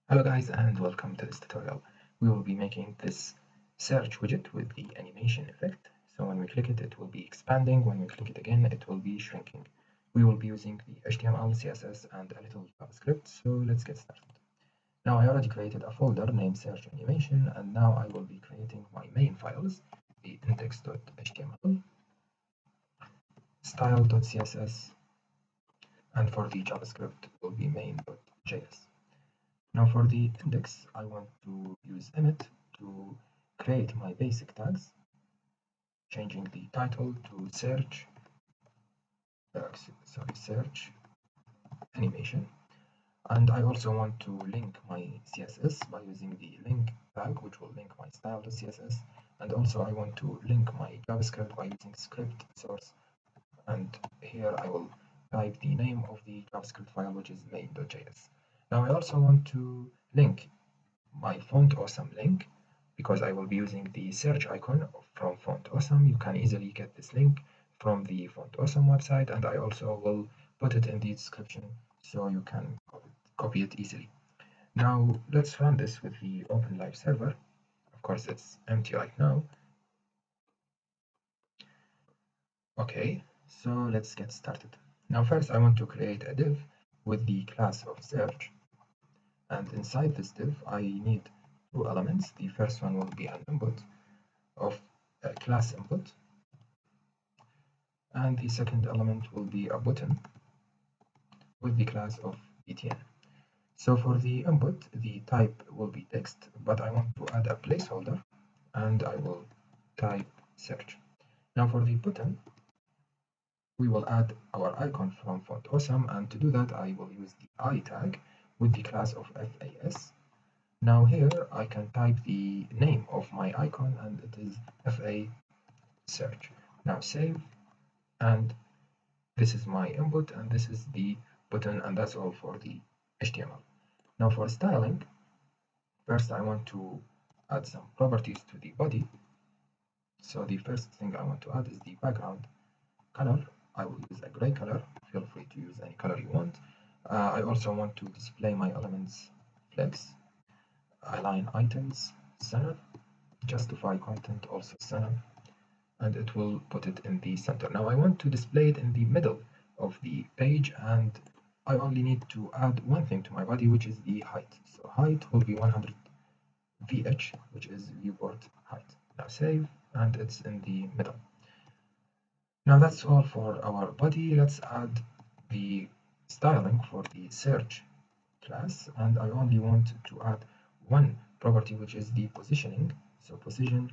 Hello guys and welcome to this tutorial. We will be making this search widget with the animation effect. So when we click it, it will be expanding. When we click it again, it will be shrinking. We will be using the HTML, CSS and a little JavaScript. So let's get started. Now I already created a folder named search animation, and now I will be creating my main files, the index.html, style.css, and for the JavaScript it will be main.js. Now for the index, I want to use init to create my basic tags, changing the title to search animation. And I also want to link my CSS by using the link tag, which will link my style.css. And also I want to link my JavaScript by using script source. And here I will type the name of the JavaScript file, which is main.js. Now I also want to link my font awesome link because I will be using the search icon from Font Awesome. You can easily get this link from the Font Awesome website, and I also will put it in the description so you can copy it easily. Now let's run this with the Open Live server. Of course, it's empty right now. Okay, so let's get started. Now first I want to create a div with the class of search, and inside this div I need two elements. The first one will be an input of a class input, and the second element will be a button with the class of btn. So for the input, the type will be text, but I want to add a placeholder, and I will type search. Now for the button, we will add our icon from Font Awesome, and to do that I will use the I tag with the class of FAS. Now here I can type the name of my icon, and it is FA search. Now save, and this is my input and this is the button, and that's all for the HTML. Now for styling, first I want to add some properties to the body. So the first thing I want to add is the background color. I will use a gray color. Feel free to use any color you want. I also want to display my elements flex, align items center, justify content also center, and it will put it in the center. Now I want to display it in the middle of the page, and I only need to add one thing to my body, which is the height. So height will be 100 VH, which is viewport height. Now save, and it's in the middle. Now that's all for our body. Let's add the styling for the search class, and I only want to add one property, which is the positioning. So position,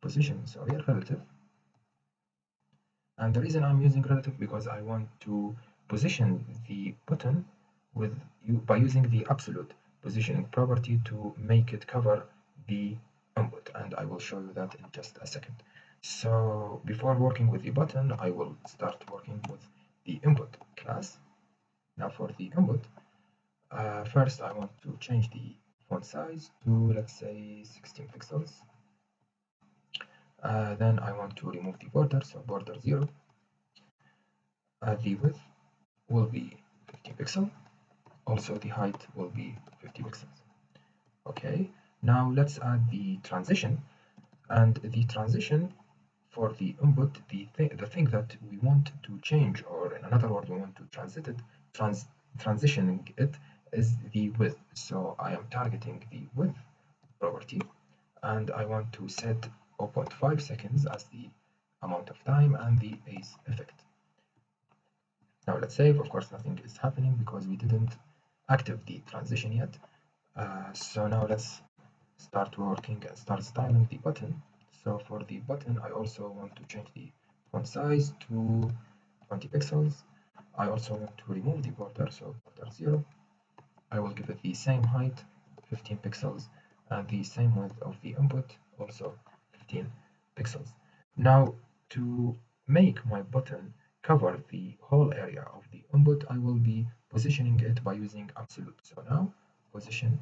relative. And the reason I'm using relative because I want to position the button by using the absolute positioning property to make it cover the input, and I will show you that in just a second. So before working with the button, I will start working with the input class. Now for the input, first I want to change the font size to, let's say, 16 pixels. Then I want to remove the border, so border 0. The width will be 50 pixels. Also the height will be 50 pixels. Okay, now let's add the transition. And the transition for the input, the thing that we want to change, or in another word, we want to transitioning it, is the width. So I am targeting the width property, and I want to set 0.5 seconds as the amount of time and the base effect. Now let's save. Of course, nothing is happening because we didn't active the transition yet. So now let's start working and start styling the button. So for the button, I also want to change the font size to 20 pixels. I also want to remove the border, so border 0. I will give it the same height, 15 pixels, and the same width of the input, also 15 pixels. Now to make my button cover the whole area of the input, I will be positioning it by using absolute. So now position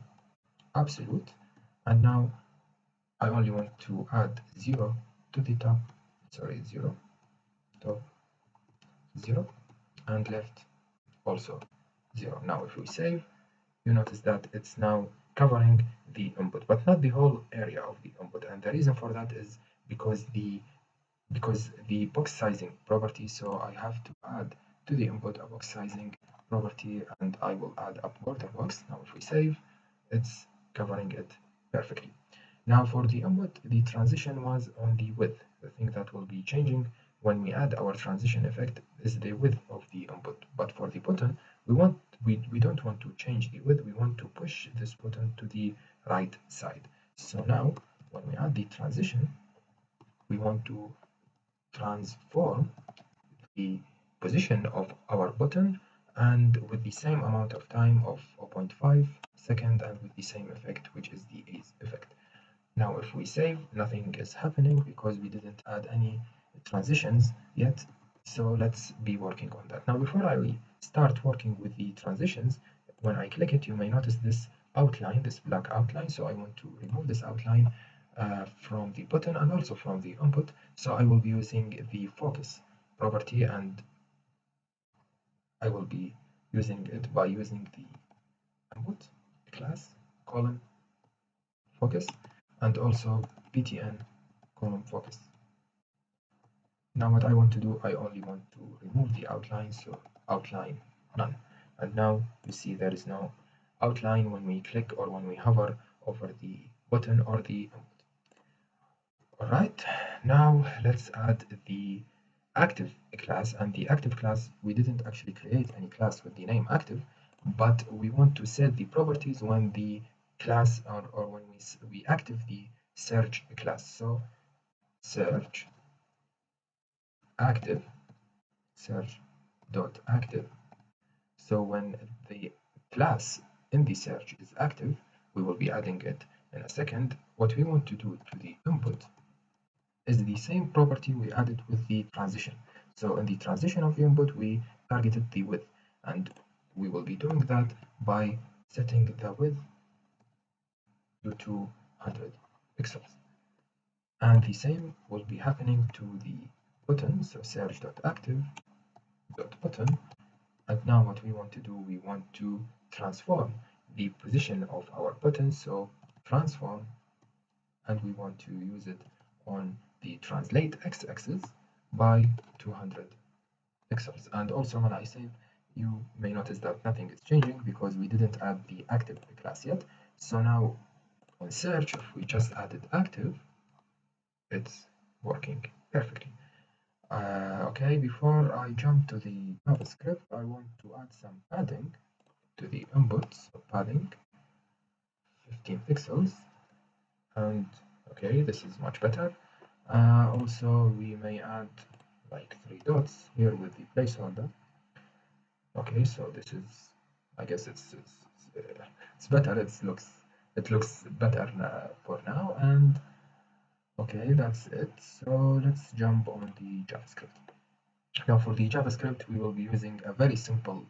absolute, and now I only want to add 0 to the top, 0, top 0, and left also 0. Now if we save, you notice that it's now covering the input, but not the whole area of the input. And the reason for that is because the box sizing property, so I have to add to the input a box sizing property, and I will add a border box. Now if we save, it's covering it perfectly. Now for the input, the transition was on the width. The thing that will be changing when we add our transition effect is the width of the input. But for the button, we don't want to change the width, we want to push this button to the right side. So now when we add the transition, we want to transform the position of our button, and with the same amount of time of 0.5 second, and with the same effect, which is the ease effect. Now if we save, nothing is happening because we didn't add any transitions yet. So let's be working on that. Now before I start working with the transitions, when I click it, you may notice this outline, this black outline. So I want to remove this outline from the button and also from the input. So I will be using the focus property, and I will be using it by using the input class column focus and also btn column focus. Now what I want to do, I only want to remove the outline, so outline none. And now you see there is no outline when we click or when we hover over the button or the input. Alright, now let's add the active class. And the active class, we didn't actually create any class with the name active, but we want to set the properties when the class or when we active the search class. So search active search dot active. So when the class in the search is active, we will be adding it in a second. What we want to do to the input is the same property we added with the transition. So in the transition of the input, we targeted the width, and we will be doing that by setting the width to 200 pixels. And the same will be happening to the button, so search.active.button. And now what we want to do, we want to transform the position of our button, so transform, and we want to use it on the translate x-axis by 200 pixels. And also when I save, you may notice that nothing is changing because we didn't add the active class yet. So now on search, if we just added active, it's working perfectly. Okay, before I jump to the JavaScript, I want to add some padding to the input. So padding 15 pixels, and okay, this is much better. Also, we may add like 3 dots here with the placeholder. Okay, so this is, I guess it's better. It looks better for now, and okay, that's it. So let's jump on the JavaScript. Now for the JavaScript, we will be using a very simple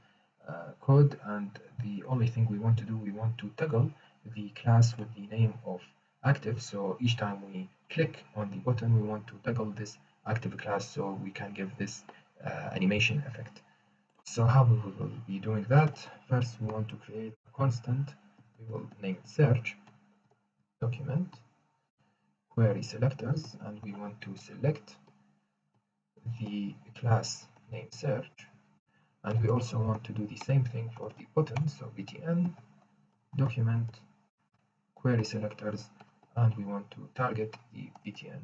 code, and the only thing we want to do, we want to toggle the class with the name of active. So each time we click on the button, we want to toggle this active class so we can give this animation effect. So how we will be doing that? First, we want to create a constant. We will name it search document query selectors, and we want to select the class name search, and we also want to do the same thing for the button. So btn document query selectors, and we want to target the btn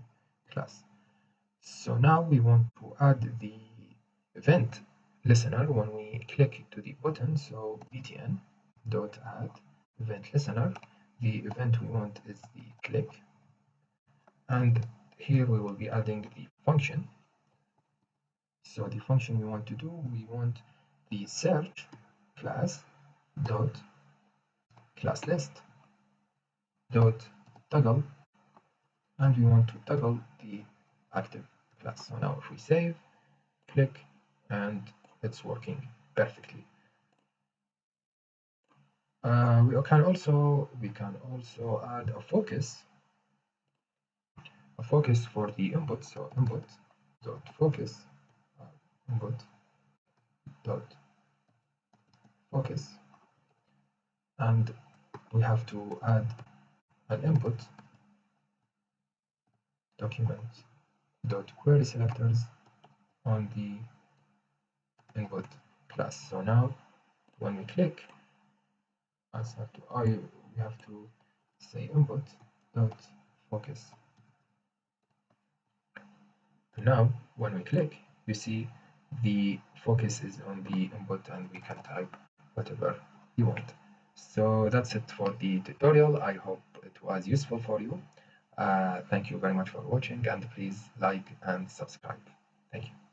class. So now we want to add the event listener when we click to the button. So btn dot add event listener. The event we want is the click, and here we will be adding the function. So the function we want to do, we want the search class dot class list dot toggle, and we want to toggle the active class. So now if we save, click, and it's working perfectly. We can also add a focus for the input. So input dot focus input dot focus, and we have to add an input document dot query selectors on the input class. So now when we click, we have to say input dot focus. Now when we click, you see the focus is on the input and we can type whatever you want. So that's it for the tutorial. I hope it was useful for you. Thank you very much for watching, and please like and subscribe. Thank you.